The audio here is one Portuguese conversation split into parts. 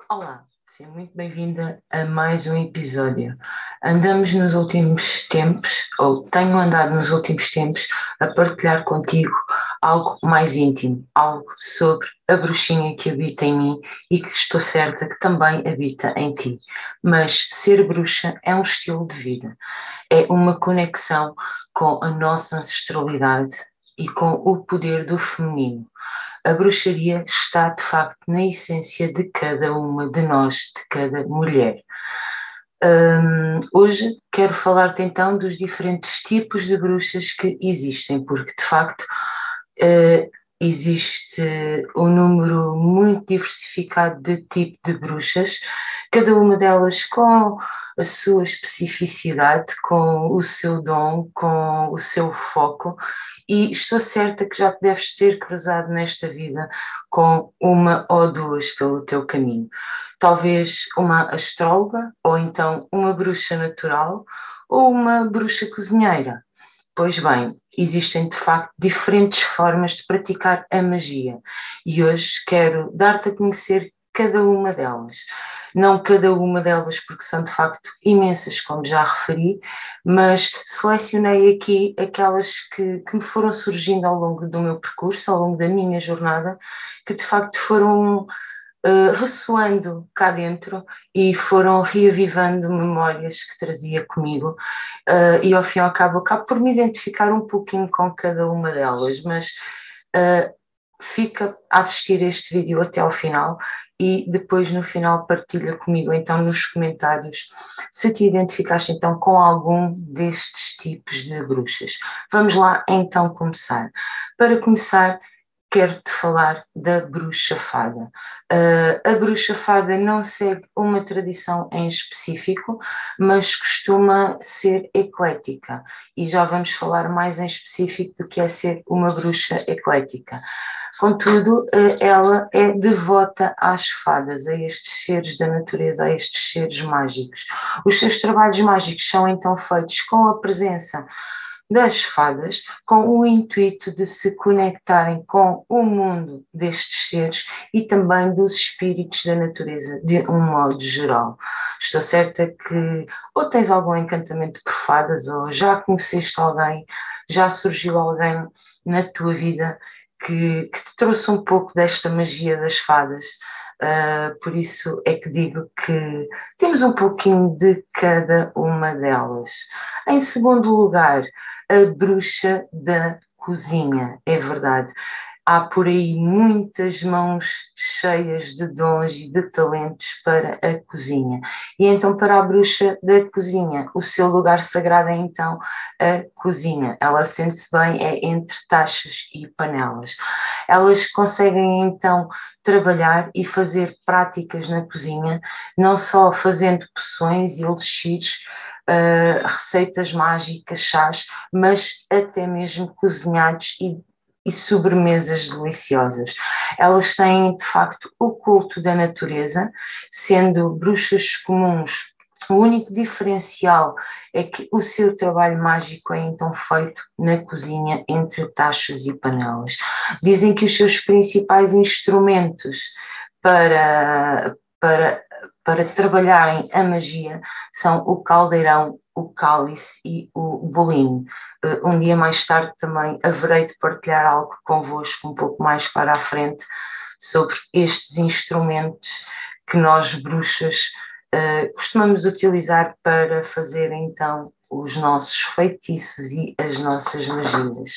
Olá, seja muito bem-vinda a mais um episódio. Andamos nos últimos tempos, ou tenho andado nos últimos tempos, a partilhar contigo algo mais íntimo, algo sobre a bruxinha que habita em mim e que estou certa que também habita em ti. Mas ser bruxa é um estilo de vida, é uma conexão com a nossa ancestralidade e com o poder do feminino. A bruxaria está, de facto, na essência de cada uma de nós, de cada mulher. Hoje quero falar-te então dos diferentes tipos de bruxas que existem, porque de facto existe um número muito diversificado de tipo de bruxas, cada uma delas com a sua especificidade, com o seu dom, com o seu foco, e estou certa que já te deves ter cruzado nesta vida com uma ou duas pelo teu caminho. Talvez uma astróloga, ou então uma bruxa natural, ou uma bruxa cozinheira. Pois bem, existem de facto diferentes formas de praticar a magia e hoje quero dar-te a conhecer cada uma delas. Não cada uma delas, porque são de facto imensas, como já referi, mas selecionei aqui aquelas que me foram surgindo ao longo do meu percurso, ao longo da minha jornada, que de facto foram ressoando cá dentro e foram reavivando memórias que trazia comigo, e ao fim e ao cabo acabo por me identificar um pouquinho com cada uma delas, mas uh, fica a assistir este vídeo até ao final e depois no final partilha comigo então nos comentários se te identificaste então com algum destes tipos de bruxas. Vamos lá então começar. Para começar, quero-te falar da bruxa fada. A bruxa fada não segue uma tradição em específico, mas costuma ser eclética. E já vamos falar mais em específico do que é ser uma bruxa eclética. Contudo, ela é devota às fadas, a estes seres da natureza, a estes seres mágicos. Os seus trabalhos mágicos são então feitos com a presença das fadas, com o intuito de se conectarem com o mundo destes seres e também dos espíritos da natureza, de um modo geral. Estou certa que ou tens algum encantamento por fadas, ou já conheceste alguém, já surgiu alguém na tua vida que te trouxe um pouco desta magia das fadas. Por isso é que digo que temos um pouquinho de cada uma delas. Em segundo lugar, a bruxa da cozinha, é verdade. Há por aí muitas mãos cheias de dons e de talentos para a cozinha. E então, para a bruxa da cozinha, o seu lugar sagrado é então a cozinha. Ela sente-se bem é entre tachos e panelas. Elas conseguem então trabalhar e fazer práticas na cozinha, não só fazendo poções e elixires, receitas mágicas, chás, mas até mesmo cozinhados e sobremesas deliciosas. Elas têm, de facto, o culto da natureza, sendo bruxas comuns. O único diferencial é que o seu trabalho mágico é então feito na cozinha entre tachos e panelas. Dizem que os seus principais instrumentos para, para trabalharem a magia são o caldeirão, o cálice e o bolinho. Um dia mais tarde também haverei de partilhar algo convosco um pouco mais para a frente sobre estes instrumentos que nós bruxas costumamos utilizar para fazer então os nossos feitiços e as nossas magias.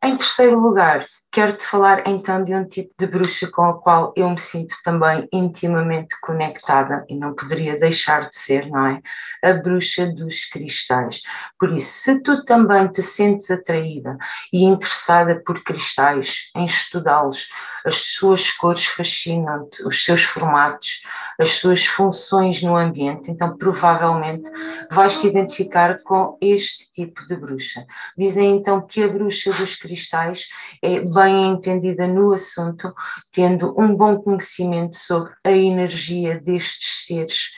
Em terceiro lugar, quero-te falar então de um tipo de bruxa com a qual eu me sinto também intimamente conectada e não poderia deixar de ser, não é? A bruxa dos cristais. Por isso, se tu também te sentes atraída e interessada por cristais, em estudá-los, as suas cores fascinam-te, os seus formatos, as suas funções no ambiente, então provavelmente vais te identificar com este tipo de bruxa. Dizem então que a bruxa dos cristais é bem entendida no assunto, tendo um bom conhecimento sobre a energia destes seres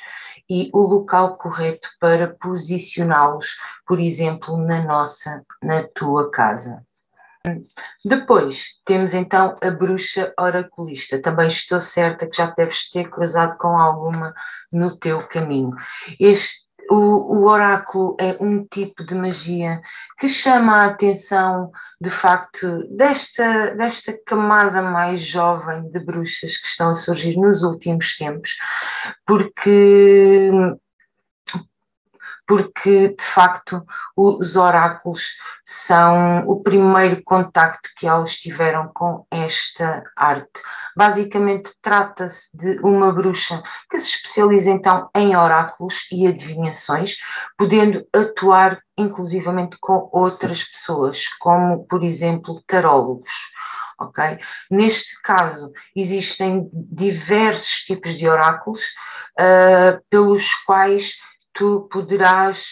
e o local correto para posicioná-los, por exemplo, na tua casa. Depois temos então a bruxa oraculista. Também estou certa que já deves ter cruzado com alguma no teu caminho. O oráculo é um tipo de magia que chama a atenção, de facto, desta camada mais jovem de bruxas que estão a surgir nos últimos tempos, porque de facto os oráculos são o primeiro contacto que elas tiveram com esta arte. Basicamente trata-se de uma bruxa que se especializa então em oráculos e adivinhações, podendo atuar inclusivamente com outras pessoas, como por exemplo tarólogos. Okay? Neste caso, existem diversos tipos de oráculos pelos quais tu poderás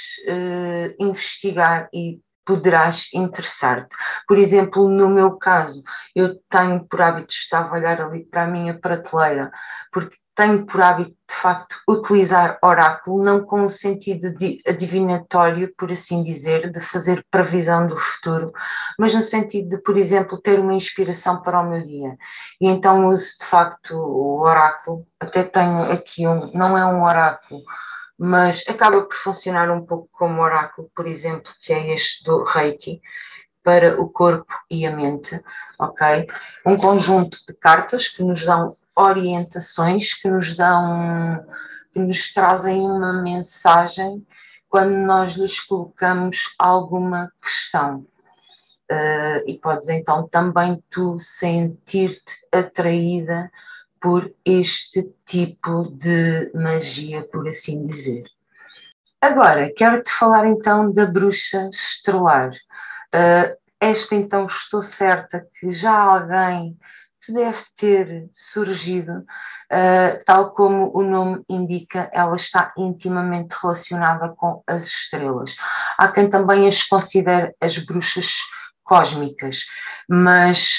investigar e poderás interessar-te. Por exemplo, no meu caso, eu tenho por hábito, estava a olhar ali para a minha prateleira, porque tenho por hábito, de facto, utilizar oráculo, não com o sentido de adivinatório, por assim dizer, de fazer previsão do futuro, mas no sentido de, por exemplo, ter uma inspiração para o meu dia. E então uso, de facto, o oráculo. Até tenho aqui não é um oráculo, mas acaba por funcionar um pouco como oráculo, por exemplo, que é este do Reiki, para o corpo e a mente, ok? Um conjunto de cartas que nos dão orientações, que nos trazem uma mensagem quando nós lhes colocamos alguma questão. E podes então também tu sentir-te atraída por este tipo de magia, por assim dizer. Agora, quero-te falar então da bruxa estrelar. Esta então estou certa que já alguém te deve ter surgido, tal como o nome indica, ela está intimamente relacionada com as estrelas. Há quem também as considere as bruxas cósmicas, mas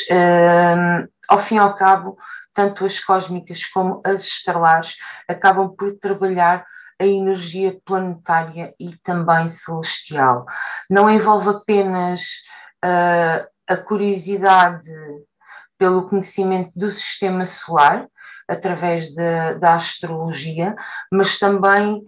ao fim e ao cabo, tanto as cósmicas como as estelares acabam por trabalhar a energia planetária e também celestial. Não envolve apenas a curiosidade pelo conhecimento do sistema solar, através da astrologia, mas também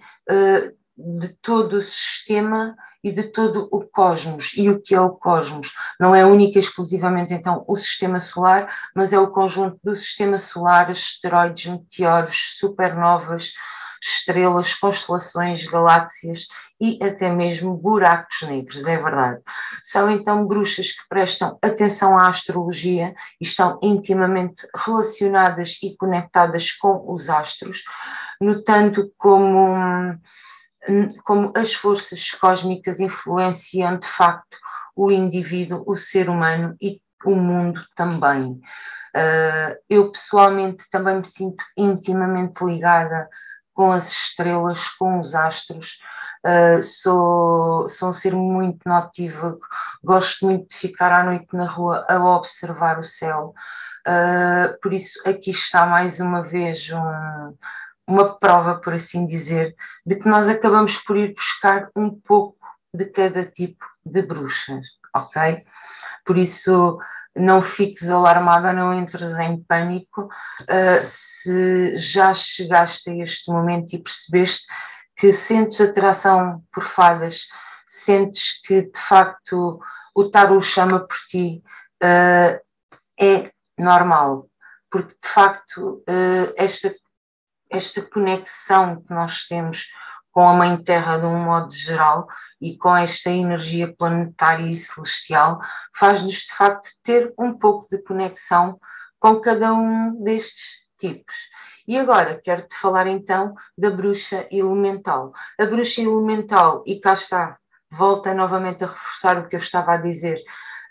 de todo o sistema e de todo o cosmos. E o que é o cosmos? Não é única e exclusivamente então o sistema solar, mas é o conjunto do sistema solar, asteroides, meteoros, supernovas, estrelas, constelações, galáxias e até mesmo buracos negros, é verdade. São então bruxas que prestam atenção à astrologia e estão intimamente relacionadas e conectadas com os astros, notando como as forças cósmicas influenciam de facto o indivíduo, o ser humano e o mundo também. Eu pessoalmente também me sinto intimamente ligada com as estrelas, com os astros. Sou um ser muito notívago, gosto muito de ficar à noite na rua a observar o céu. Por isso, aqui está mais uma vez uma prova, por assim dizer, de que nós acabamos por ir buscar um pouco de cada tipo de bruxas, ok? Por isso, não fiques alarmada, não entres em pânico. Se já chegaste a este momento e percebeste que sentes atração por fadas, sentes que de facto o tarot chama por ti, é normal, porque de facto esta conexão que nós temos com a Mãe Terra de um modo geral e com esta energia planetária e celestial faz-nos de facto ter um pouco de conexão com cada um destes tipos. E agora quero-te falar então da bruxa elemental. A bruxa elemental, e cá está, volta novamente a reforçar o que eu estava a dizer,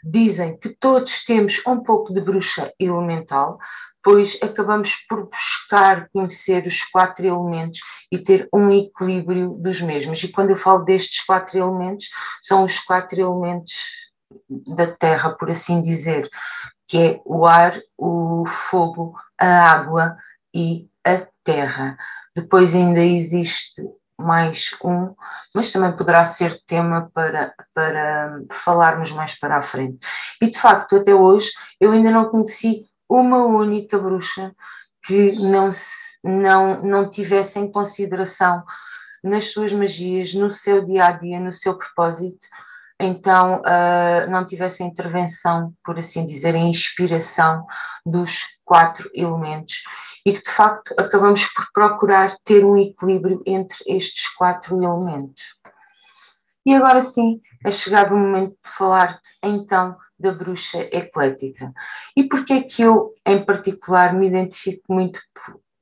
dizem que todos temos um pouco de bruxa elemental, pois acabamos por buscar conhecer os 4 elementos e ter um equilíbrio dos mesmos. E quando eu falo destes 4 elementos, são os 4 elementos da Terra, por assim dizer, que é o ar, o fogo, a água e a terra. Depois ainda existe mais um, mas também poderá ser tema para falarmos mais para a frente. E de facto, até hoje, eu ainda não conheci uma única bruxa que não tivesse em consideração nas suas magias, no seu dia a dia, no seu propósito, então não tivesse a intervenção, por assim dizer, a inspiração dos 4 elementos e que de facto acabamos por procurar ter um equilíbrio entre estes 4 elementos. E agora sim, é chegado o momento de falar-te então da bruxa eclética. E porquê é que eu, em particular, me identifico muito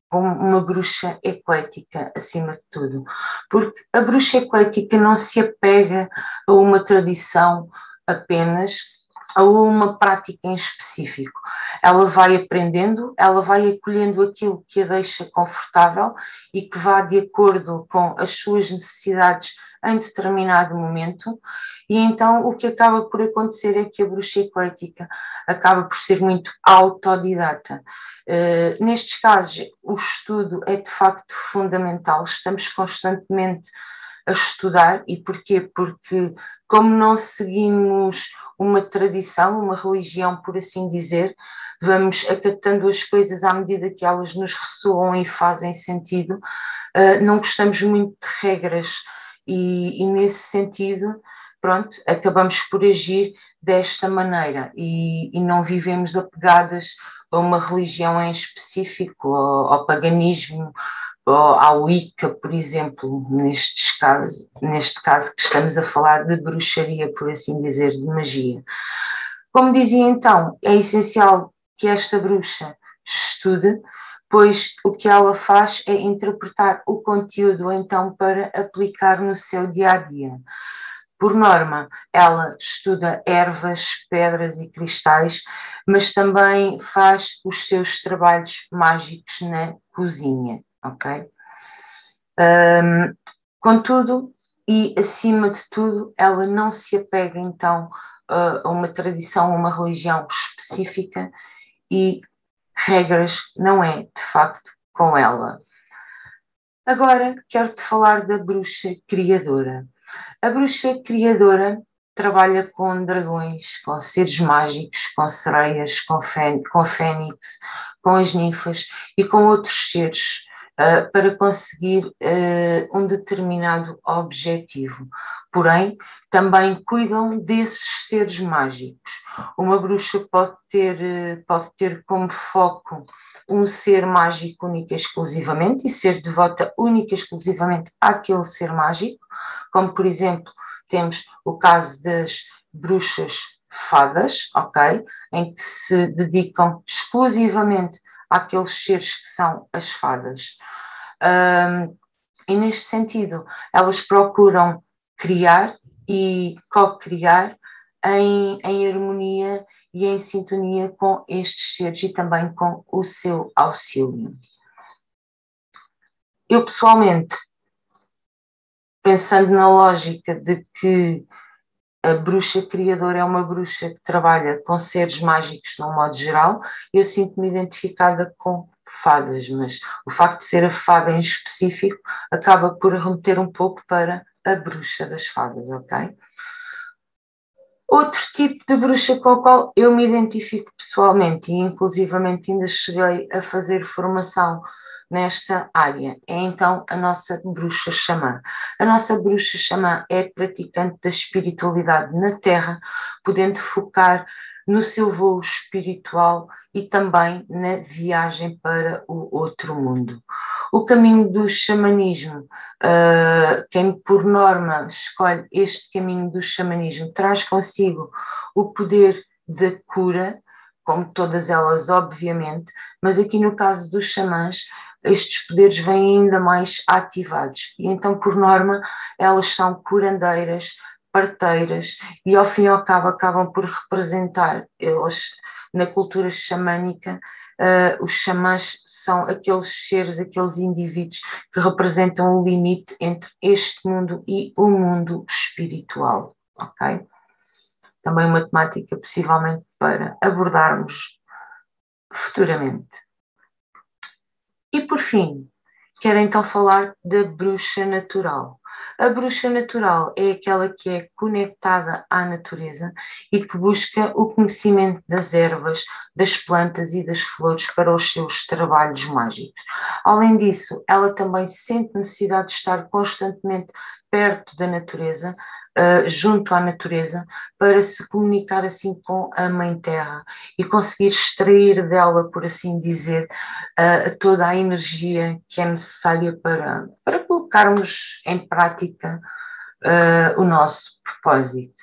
com uma bruxa eclética, acima de tudo? Porque a bruxa eclética não se apega a uma tradição apenas, a uma prática em específico. Ela vai aprendendo, ela vai acolhendo aquilo que a deixa confortável e que vá de acordo com as suas necessidades em determinado momento, e então o que acaba por acontecer é que a bruxa eclética acaba por ser muito autodidata. Nestes casos, o estudo é de facto fundamental, estamos constantemente a estudar, e porquê? Porque como não seguimos uma tradição, uma religião, por assim dizer, vamos acatando as coisas à medida que elas nos ressoam e fazem sentido, não gostamos muito de regras e nesse sentido, pronto, acabamos por agir desta maneira e não vivemos apegadas a uma religião em específico, ao paganismo, ou ao Wicca, por exemplo, neste caso que estamos a falar de bruxaria, por assim dizer, de magia. Como dizia então, é essencial que esta bruxa estude, pois o que ela faz é interpretar o conteúdo então para aplicar no seu dia a dia. Por norma, ela estuda ervas, pedras e cristais, mas também faz os seus trabalhos mágicos na cozinha, ok? Contudo, e acima de tudo, ela não se apega então a uma tradição, a uma religião específica e regras não é de facto com ela. Agora quero-te falar da bruxa criadora. A bruxa criadora trabalha com dragões, com seres mágicos, com sereias, com fênix, com as ninfas e com outros seres para conseguir um determinado objetivo. Porém, também cuidam desses seres mágicos. Uma bruxa pode ter como foco um ser mágico único e exclusivamente e ser devota única e exclusivamente àquele ser mágico, como por exemplo temos o caso das bruxas fadas, ok? Em que se dedicam exclusivamente àqueles seres que são as fadas. E neste sentido, elas procuram criar e co-criar em harmonia e em sintonia com estes seres e também com o seu auxílio. Eu pessoalmente, pensando na lógica de que a bruxa criadora é uma bruxa que trabalha com seres mágicos de um modo geral, eu sinto-me identificada com fadas, mas o facto de ser a fada em específico acaba por remeter um pouco para a bruxa das fadas, ok? Outro tipo de bruxa com o qual eu me identifico pessoalmente e inclusivamente ainda cheguei a fazer formação nesta área é então a nossa bruxa xamã. A nossa bruxa xamã é praticante da espiritualidade na Terra, podendo focar no seu voo espiritual e também na viagem para o outro mundo. O caminho do xamanismo, quem por norma escolhe este caminho do xamanismo, traz consigo o poder da cura, como todas elas, obviamente, mas aqui no caso dos xamãs, estes poderes vêm ainda mais ativados e então, por norma, elas são curandeiras, parteiras e ao fim e ao cabo acabam por representar, elas na cultura xamânica, os xamãs são aqueles seres, aqueles indivíduos que representam o limite entre este mundo e o mundo espiritual, ok? Também uma temática possivelmente para abordarmos futuramente. E por fim, quero então falar da bruxa natural. A bruxa natural é aquela que é conectada à natureza e que busca o conhecimento das ervas, das plantas e das flores para os seus trabalhos mágicos. Além disso, ela também sente necessidade de estar constantemente perto da natureza, junto à natureza, para se comunicar assim com a Mãe Terra e conseguir extrair dela, por assim dizer, toda a energia que é necessária para colocarmos em prática o nosso propósito.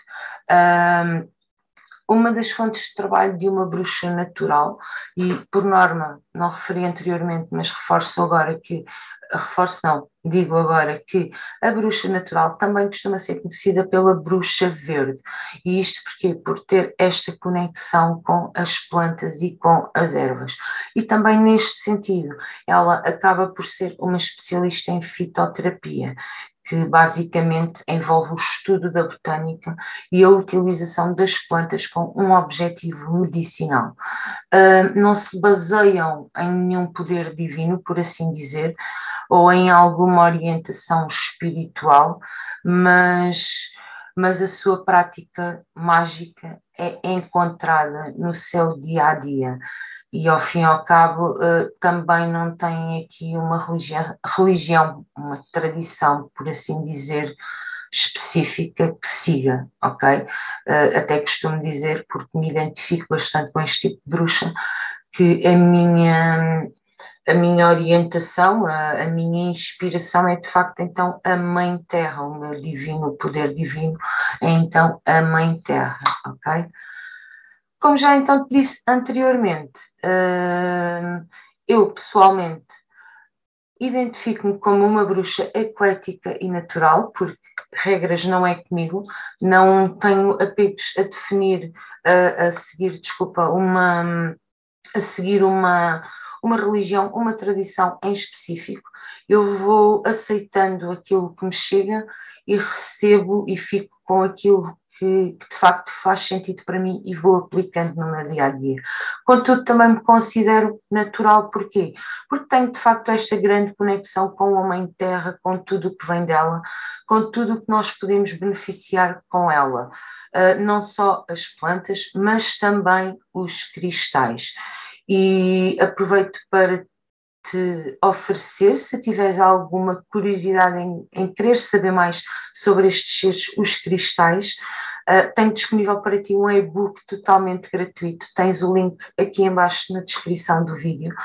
Uma das fontes de trabalho de uma bruxa natural, e por norma, não referi anteriormente, mas digo agora que a bruxa natural também costuma ser conhecida pela bruxa verde. E isto porquê? Por ter esta conexão com as plantas e com as ervas. E também neste sentido, ela acaba por ser uma especialista em fitoterapia, que basicamente envolve o estudo da botânica e a utilização das plantas com um objetivo medicinal. Não se baseiam em nenhum poder divino, por assim dizer, ou em alguma orientação espiritual, mas a sua prática mágica é encontrada no seu dia a dia. E ao fim e ao cabo também não tem aqui uma religião, uma tradição, por assim dizer, específica que siga, ok? Até costumo dizer, porque me identifico bastante com este tipo de bruxa, que a minha orientação, a minha inspiração é de facto então a Mãe Terra, o meu divino, o poder divino é então a Mãe Terra, ok? Como já então te disse anteriormente, eu pessoalmente identifico-me como uma bruxa eclética e natural, porque regras não é comigo, não tenho apegos a definir, a seguir, desculpa, a seguir uma religião, uma tradição em específico. Eu vou aceitando aquilo que me chega e recebo e fico com aquilo que de facto faz sentido para mim e vou aplicando no meu dia a dia. Contudo, também me considero natural, porquê? Porque tenho de facto esta grande conexão com a Mãe Terra, com tudo o que vem dela, com tudo o que nós podemos beneficiar com ela. Não só as plantas, mas também os cristais. E aproveito para te oferecer, se tiveres alguma curiosidade em querer saber mais sobre estes seres, os cristais, tenho disponível para ti um e-book totalmente gratuito. Tens o link aqui embaixo na descrição do vídeo.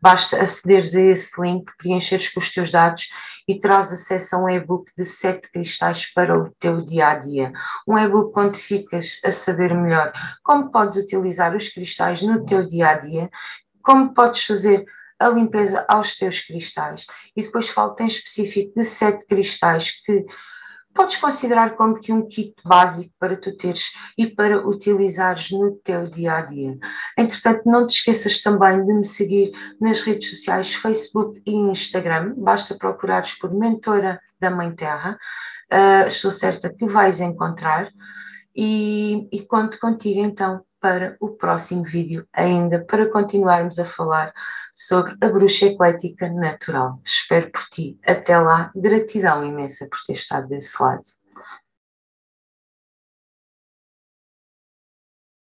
Basta acederes a esse link, preencheres com os teus dados e terás acesso a um e-book de 7 cristais para o teu dia-a-dia. Um e-book onde ficas a saber melhor como podes utilizar os cristais no teu dia-a-dia, como podes fazer a limpeza aos teus cristais. E depois falo-te em específico de 7 cristais que podes considerar como que um kit básico para tu teres e para utilizares no teu dia-a-dia. Entretanto, não te esqueças também de me seguir nas redes sociais Facebook e Instagram. Basta procurares por Mentora da Mãe Terra. Estou certa que vais encontrar e conto contigo então para o próximo vídeo, ainda para continuarmos a falar sobre a bruxa eclética natural. Espero por ti. Até lá, gratidão imensa por ter estado desse lado.